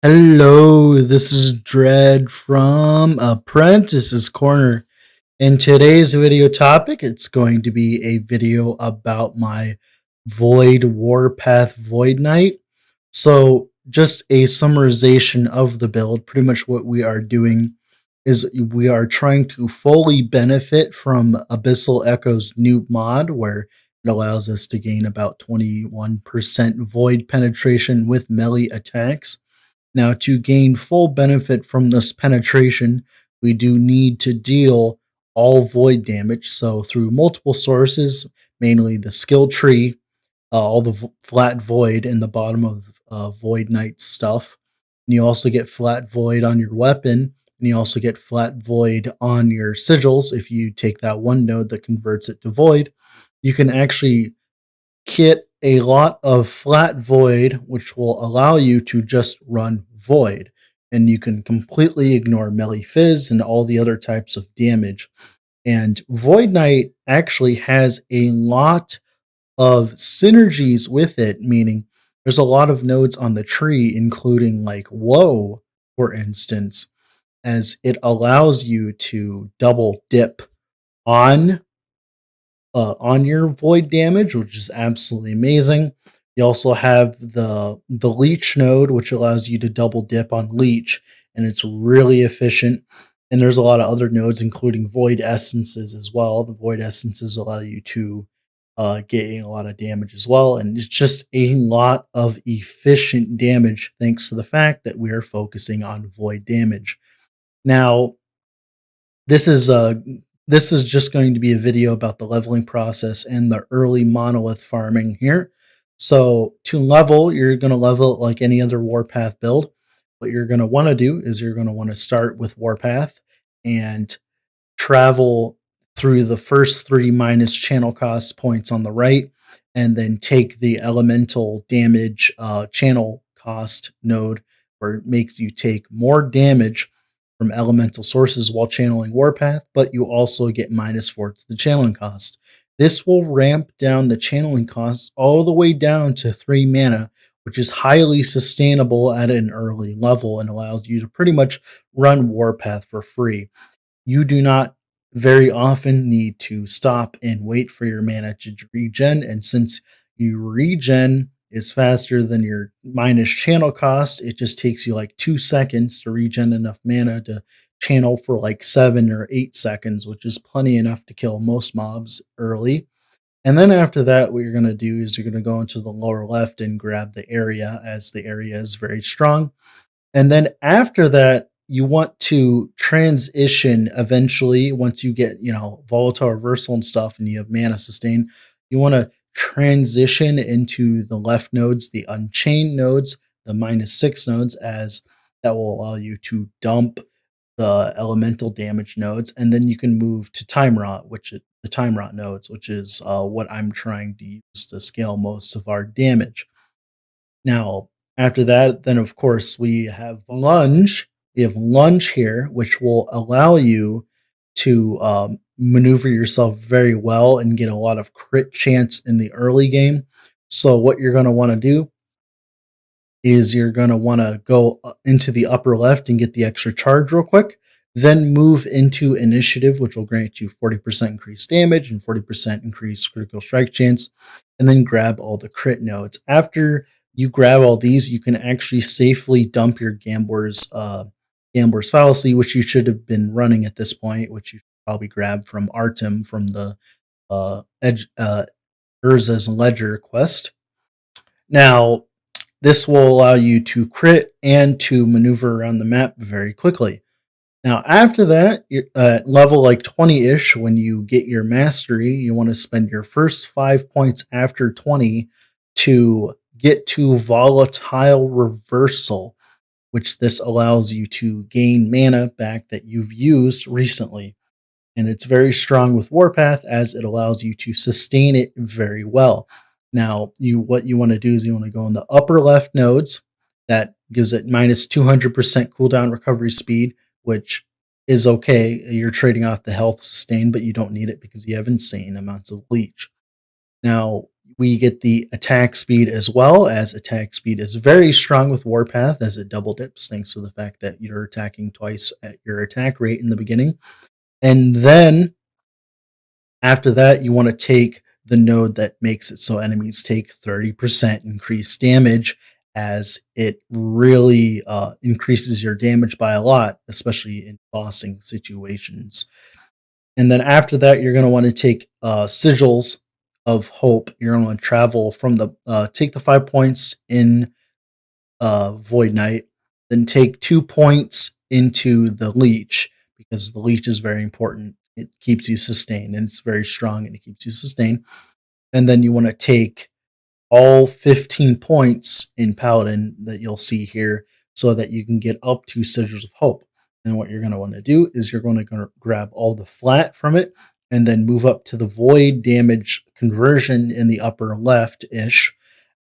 Hello, this is Dread from Apprentice's Corner. In today's video topic, it's going to be a video about my Void Warpath Void Knight. So, just a summarization of the build. Pretty much what we are doing is we are trying to fully benefit from Abyssal Echo's new mod, where it allows us to gain about 21% void penetration with melee attacks. Now, to gain full benefit from this penetration, we do need to deal all void damage. So, through multiple sources, mainly the skill tree, all the flat void in the bottom of Void Knight stuff. And you also get flat void on your weapon, and you also get flat void on your sigils. If you take that one node that converts it to void, you can actually get a lot of flat void, which will allow you to just run void. And you can completely ignore melee fizz and all the other types of damage. And Void Knight actually has a lot of synergies with it, meaning there's a lot of nodes on the tree, including like Woe, for instance, as it allows you to double dip on on your void damage, which is absolutely amazing. You also have the leech node, which allows you to double dip on leech, and it's really efficient. And there's a lot of other nodes, including void essences as well. The void essences allow you to get a lot of damage as well, and it's just a lot of efficient damage thanks to the fact that we are focusing on void damage. Now, this is uh this is just going to be a video about the leveling process and the early monolith farming here. So to level, you're going to level it like any other Warpath build. What you're going to want to do is you're going to want to start with Warpath and travel through the first three minus channel cost points on the right, and then take the elemental damage channel cost node, where it makes you take more damage from elemental sources while channeling Warpath, but you also get -4 to the channeling cost. This will ramp down the channeling cost all the way down to 3 mana, which is highly sustainable at an early level and allows you to pretty much run Warpath for free. You do not very often need to stop and wait for your mana to regen, and since you regen is faster than your minus channel cost, it just takes you like 2 seconds to regen enough mana to channel for like 7 or 8 seconds, which is plenty enough to kill most mobs early. And then after that, what you're going to do is you're going to go into the lower left and grab the area, as the area is very strong. And then after that, you want to transition eventually, once you get, volatile reversal and stuff and you have mana sustain, you want to transition into the left nodes, the unchained nodes, the -6 nodes, as that will allow you to dump the elemental damage nodes, and then you can move to time rot, which is the time rot nodes, which is what I'm trying to use to scale most of our damage. Now, after that, then of course we have lunge. We have lunge here, which will allow you to maneuver yourself very well and get a lot of crit chance in the early game. So what you're going to want to do is you're going to want to go into the upper left and get the extra charge real quick. Then move into initiative, which will grant you 40% increased damage and 40% increased critical strike chance. And then grab all the crit nodes. After you grab all these, you can actually safely dump your Gambler's Fallacy, which you should have been running at this point, which you should probably grab from Artem from the Urza's Ledger quest. Now, this will allow you to crit and to maneuver around the map very quickly. Now, after that, you're at level like 20-ish, when you get your mastery, you want to spend your first 5 points after 20 to get to volatile reversal, which this allows you to gain mana back that you've used recently. And it's very strong with Warpath, as it allows you to sustain it very well. Now, what you want to do is you want to go in the upper left nodes. That gives it -200% cooldown recovery speed, which is okay. You're trading off the health sustain, but you don't need it because you have insane amounts of leech. Now, We get the attack speed as well, as attack speed is very strong with Warpath as it double dips thanks to the fact that you're attacking twice at your attack rate in the beginning. And then after that, you want to take the node that makes it so enemies take 30% increased damage, as it really increases your damage by a lot, especially in bossing situations. And then after that, you're going to want to take sigils of hope. You're going to want to travel from the take the 5 points in Void Knight, then take 2 points into the leech, because the leech is very important. It keeps you sustained, and it's very strong, and it keeps you sustained. And then you want to take all 15 points in Paladin that you'll see here, so that you can get up to Sigils of Hope. And what you're going to want to do is you're going to grab all the flat from it, and then move up to the void damage conversion in the upper left ish,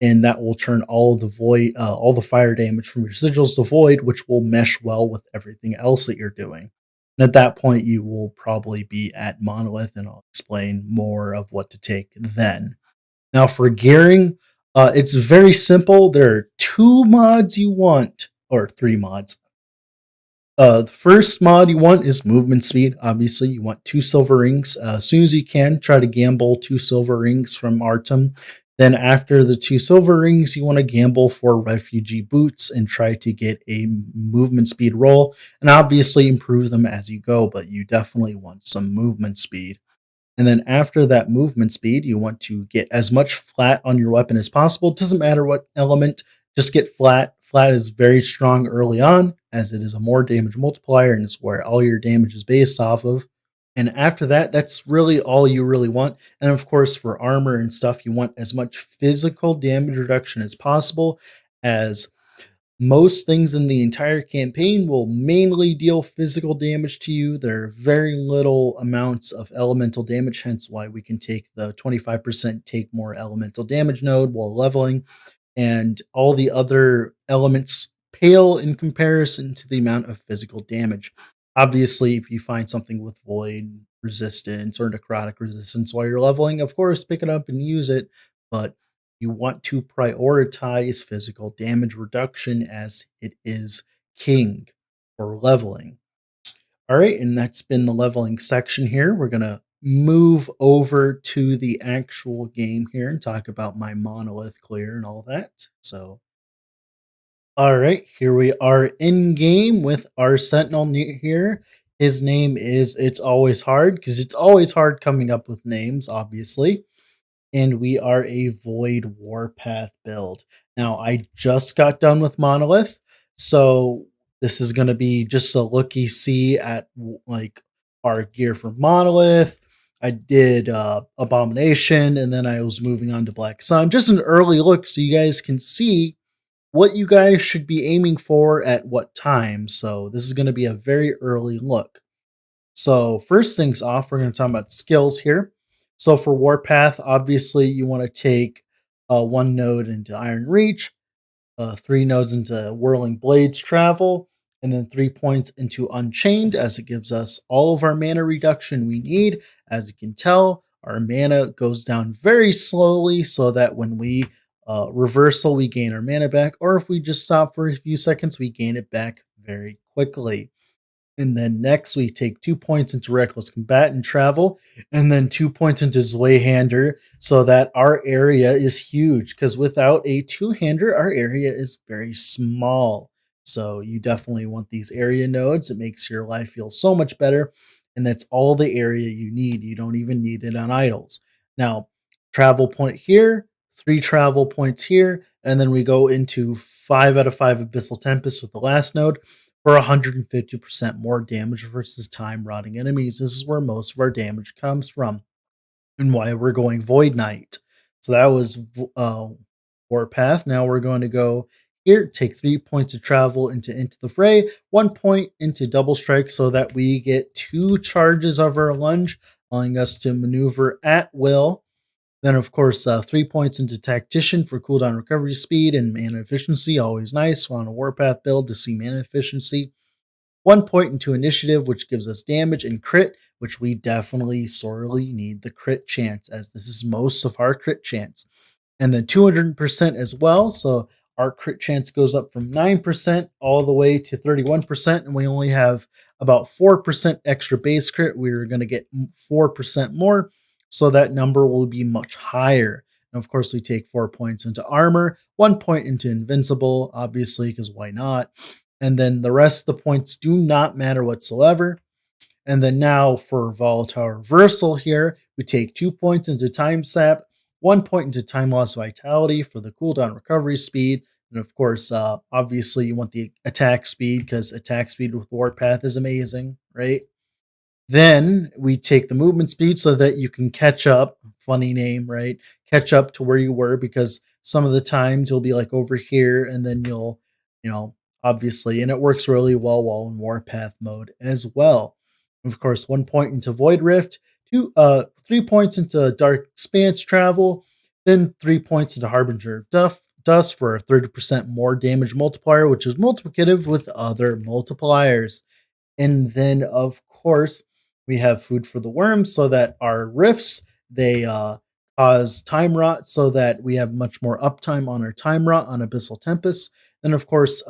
and that will turn all the fire damage from your sigils to void, which will mesh well with everything else that you're doing. And at that point, you will probably be at Monolith, and I'll explain more of what to take then. Now, for gearing, it's very simple. There are two mods you want, or three mods. The first mod you want is movement speed. Obviously, you want 2 silver rings. As soon as you can, try to gamble 2 silver rings from Artem. Then, after the 2 silver rings, you want to gamble for refugee boots and try to get a movement speed roll. And obviously, improve them as you go, but you definitely want some movement speed. And then after that movement speed, you want to get as much flat on your weapon as possible. It doesn't matter what element, just get flat. Flat is very strong early on, as it is a more damage multiplier, and it's where all your damage is based off of. And after that, that's really all you really want. And of course, for armor and stuff, you want as much physical damage reduction as possible, as most things in the entire campaign will mainly deal physical damage to you. There are very little amounts of elemental damage, hence why we can take the 25% take more elemental damage node while leveling, and all the other elements pale in comparison to the amount of physical damage. Obviously, if you find something with void resistance or necrotic resistance while you're leveling, of course, pick it up and use it, but you want to prioritize physical damage reduction, as it is king for leveling. All right, and that's been the leveling section here. We're going to move over to the actual game here and talk about my monolith clear and all that. So, all right, here we are in game with our Sentinel here. His name is It's Always Hard, because it's always hard coming up with names, obviously. And we are a Void Warpath build. Now, I just got done with Monolith, so this is going to be just a looky see at like our gear for Monolith. I did Abomination, and then I was moving on to Black Sun. Just an early look so you guys can see what you guys should be aiming for at what time. So this is going to be a very early look. So first things off, we're going to talk about skills here. So for Warpath, obviously you want to take 1 node into Iron Reach, 3 nodes into Whirling Blades Travel, and then 3 points into Unchained, as it gives us all of our mana reduction we need. As you can tell, our mana goes down very slowly, so that when we reversal, we gain our mana back, or if we just stop for a few seconds, we gain it back very quickly. And then next, we take 2 points into Reckless Combatant Travel, and then 2 points into Zweihander, so that our area is huge. Because without a two-hander, our area is very small. So you definitely want these area nodes. It makes your life feel so much better, and that's all the area you need. You don't even need it on idols. Now, travel point here, 3 travel points here, and then we go into 5 out of 5 Abyssal Tempest with the last node for 150% more damage versus time rotting enemies. This is where most of our damage comes from, and why we're going Void Knight. So that was Warpath. Now we're going to go here, take 3 points of travel into the Fray, 1 point into Double Strike, so that we get 2 charges of our lunge, allowing us to maneuver at will. Then, of course, 3 points into Tactician for cooldown recovery speed and mana efficiency. Always nice on a Warpath build to see mana efficiency. 1 point into initiative, which gives us damage, and crit, which we definitely sorely need the crit chance, as this is most of our crit chance. And then 200% as well. So our crit chance goes up from 9% all the way to 31%, and we only have about 4% extra base crit. We're going to get 4% more, so that number will be much higher. And of course, we take 4 points into armor, 1 point into invincible, obviously, because why not? And then the rest of the points do not matter whatsoever. And then now for volatile reversal here, we take 2 points into time sap, 1 point into time loss vitality for the cooldown recovery speed. And of course, obviously you want the attack speed because attack speed with Warpath is amazing, right? Then we take the movement speed so that you can catch up. Funny name, right? Catch up to where you were, because some of the times you'll be like over here and then you'll, you know, obviously, and it works really well while in Warpath mode as well. Of course, 1 point into Void Rift, 3 points into Dark Expanse travel, then 3 points into Harbinger of Dust for a 30% more damage multiplier, which is multiplicative with other multipliers. And then, of course, we have food for the worms so that our rifts, they cause time rot so that we have much more uptime on our time rot on Abyssal Tempest. Then, of course,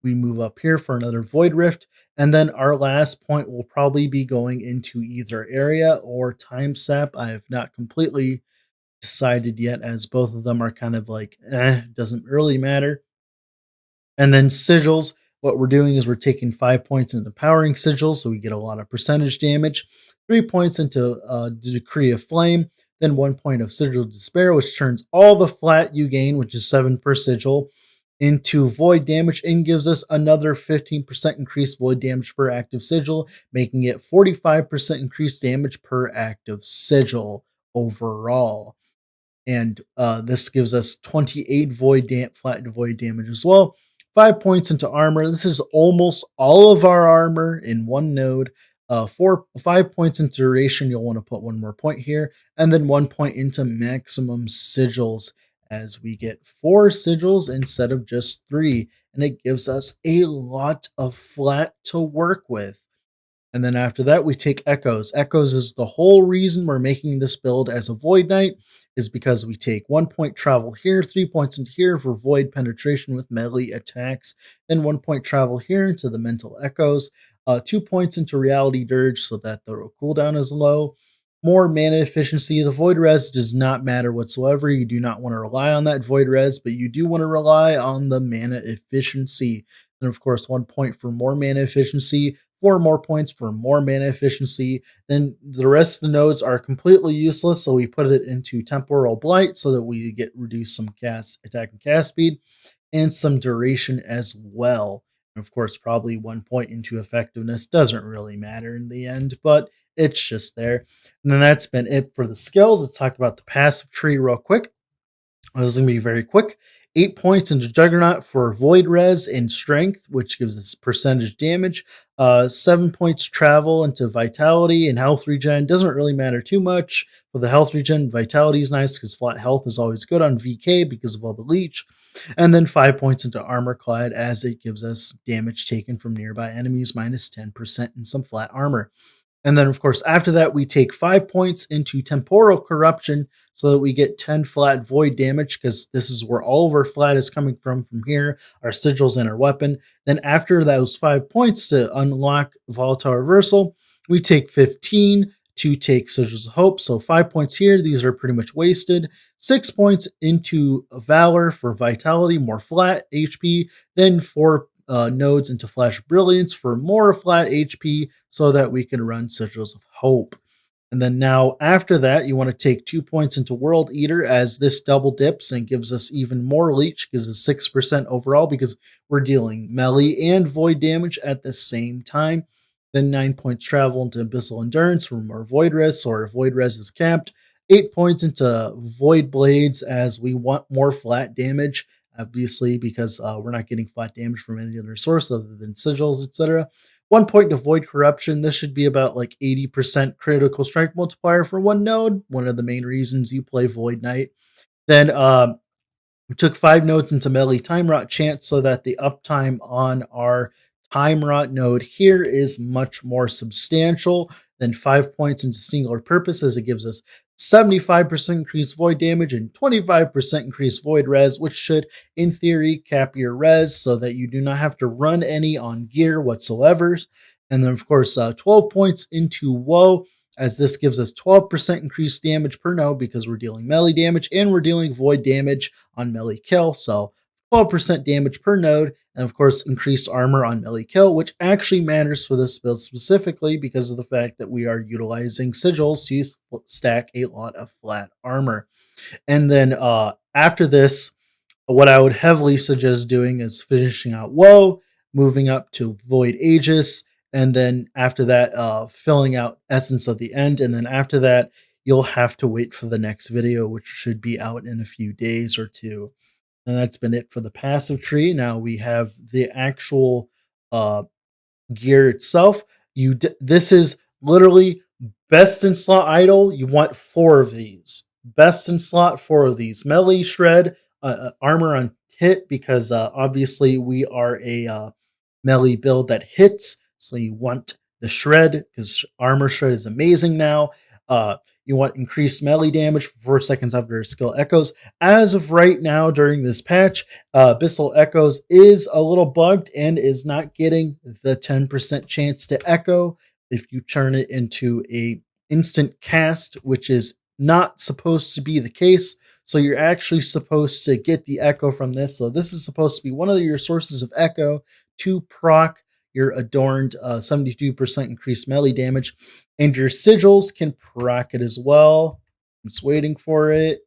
we move up here for another Void Rift. And then our last point will probably be going into either area or time sap. I have not completely decided yet, as both of them are kind of like, doesn't really matter. And then sigils, what we're doing is we're taking 5 points into powering sigils, so we get a lot of percentage damage. 3 points into decree of flame, then 1 point of sigil despair, which turns all the flat you gain, which is 7 per sigil, into void damage and gives us another 15% increased void damage per active sigil, making it 45% increased damage per active sigil overall. And this gives us 28 flat void damage as well. 5 points into armor. This is almost all of our armor in one node. 5 points into duration. You'll want to put 1 more point here, and then 1 point into maximum sigils, as we get 4 sigils instead of just 3, and it gives us a lot of flat to work with. And then after that, we take Echoes. Echoes is the whole reason we're making this build as a Void Knight, is because we take 1 point travel here, 3 points into here for Void penetration with melee attacks, then 1 point travel here into the Mental Echoes, 2 points into Reality Dirge so that the cooldown is low. More mana efficiency. The Void Res does not matter whatsoever. You do not want to rely on that Void Res, but you do want to rely on the mana efficiency. And of course, 1 point for more mana efficiency, 4 more points for more mana efficiency. Then the rest of the nodes are completely useless, so we put it into Temporal Blight so that we get reduced some cast attack and cast speed, and some duration as well. And of course, probably 1 point into effectiveness doesn't really matter in the end, but it's just there. And then that's been it for the skills. Let's talk about the passive tree real quick. This is going to be very quick. 8 points into Juggernaut for Void Res and Strength, which gives us percentage damage. 7 points travel into Vitality and Health Regen. Doesn't really matter too much. For the Health Regen, Vitality is nice because flat health is always good on VK because of all the leech. And then 5 points into Armor Clad, as it gives us damage taken from nearby enemies minus 10% and some flat armor. And then, of course, after that, we take 5 points into Temporal Corruption so that we get 10 flat void damage, because this is where all of our flat is coming from here, our sigils and our weapon. Then after those 5 points to unlock Volatile Reversal, we take 15 to take Sigils of Hope. So 5 points here. These are pretty much wasted. 6 points into Valor for Vitality, more flat HP. Then 4 nodes into Flash Brilliance for more flat HP so that we can run Sigils of Hope. And then now after that, you want to take 2 points into World Eater, as this double dips and gives us even more leech, gives us 6% overall because we're dealing melee and void damage at the same time. Then 9 points travel into Abyssal Endurance for more Void Res, or Void Res is capped. 8 points into Void Blades, as we want more flat damage, obviously, because we're not getting flat damage from any other source other than sigils, etc. 1 point to Void Corruption. This should be about like 80% critical strike multiplier for one node. One of the main reasons you play Void Knight. Then we took 5 nodes into Melee Time Rot Chance so that the uptime on our time rot node here is much more substantial than 5 points into singular purpose, as it gives us 75% increased void damage and 25% increased void res, which should, in theory, cap your res so that you do not have to run any on gear whatsoever. And then, of course, 12 points into woe, as this gives us 12% increased damage per node because we're dealing melee damage and we're dealing void damage on melee kill. So 12% damage per node, and of course, increased armor on melee kill, which actually matters for this build specifically because of the fact that we are utilizing sigils to stack a lot of flat armor. And then after this, what I would heavily suggest doing is finishing out Woe, moving up to Void Aegis, and then after that, filling out Essence of the End. And then after that, you'll have to wait for the next video, which should be out in a few days or two. And that's been it for the passive tree. Now we have the actual uh, gear itself. This is literally best in slot idle. You want 4 of these. Best in slot, 4 of these. Melee shred, armor on hit, because obviously we are a melee build that hits. So you want the shred because armor shred is amazing now. You want increased melee damage for 4 seconds after skill echoes. As of right now, during this patch, Abyssal Echoes is a little bugged and is not getting the 10% chance to echo if you turn it into a instant cast, which is not supposed to be the case. So you're actually supposed to get the echo from this. So this is supposed to be one of your sources of echo to proc your adorned 72% increased melee damage, and your sigils can proc it as well. I'm just waiting for it.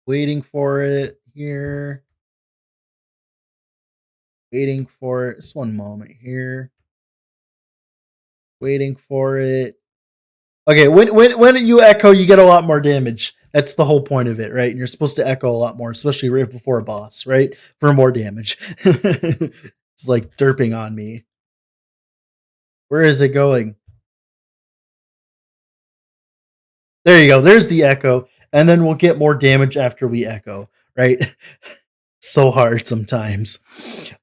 Waiting for it here. Waiting for it. Just one moment here. Waiting for it. Okay, when you echo, you get a lot more damage. That's the whole point of it, right? And you're supposed to echo a lot more, especially right before a boss, right? For more damage. It's like derping on me. Where is it going? There you go. There's the echo. And then we'll get more damage after we echo, right? So hard sometimes.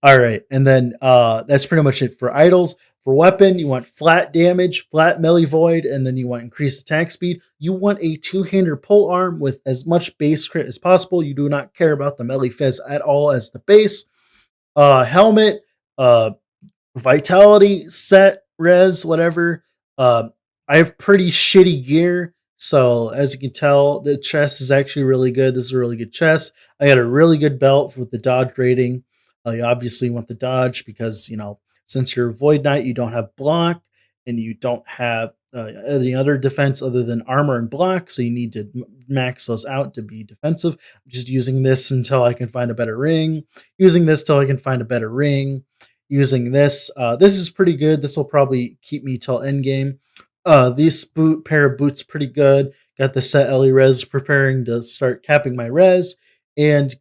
All right. And then that's pretty much it for idols. For weapon, you want flat damage, flat melee void, and then you want increased attack speed. You want a 2-hander pole arm with as much base crit as possible. You do not care about the melee fizz at all as the base. Helmet, vitality, set, res, whatever. I have pretty shitty gear. So as you can tell, the chest is actually really good. This is a really good chest. I got a really good belt with the dodge rating. You obviously want the dodge because, since you're a Void Knight, you don't have block and you don't have any other defense other than armor and block. So you need to max those out to be defensive. I'm just using this until I can find a better ring. Using this till I can find a better ring. Using this. This is pretty good. This will probably keep me till endgame. This pair of boots pretty good. Got the set Ellie res preparing to start capping my res, and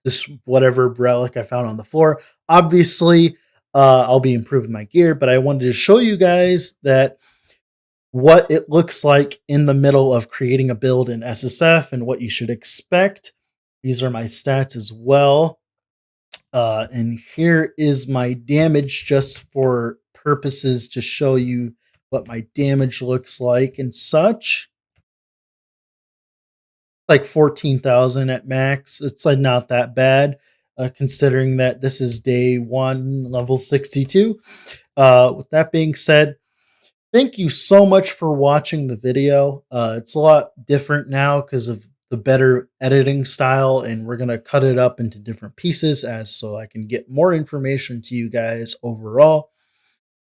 this whatever relic I found on the floor. Obviously, I'll be improving my gear, but I wanted to show you guys that what it looks like in the middle of creating a build in SSF and what you should expect. These are my stats as well. And here is my damage just for purposes to show you what my damage looks like and such. Like 14,000 at max. It's like not that bad, considering that this is day 1, level 62. With that being said, thank you so much for watching the video. It's a lot different now because of the better editing style, and we're going to cut it up into different pieces so I can get more information to you guys overall.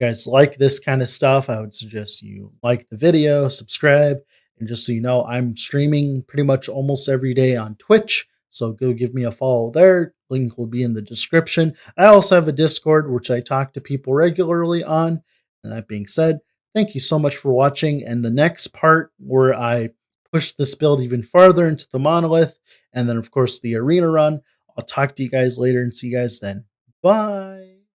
If you guys like this kind of stuff, I would suggest you like the video, subscribe, and just so you know, I'm streaming pretty much almost every day on Twitch, so go give me a follow there. Link will be in the description. I also have a Discord, which I talk to people regularly on. And that being said, thank you so much for watching, and the next part where I push this build even farther into the monolith, and then of course the arena run, I'll talk to you guys later and see you guys then. Bye!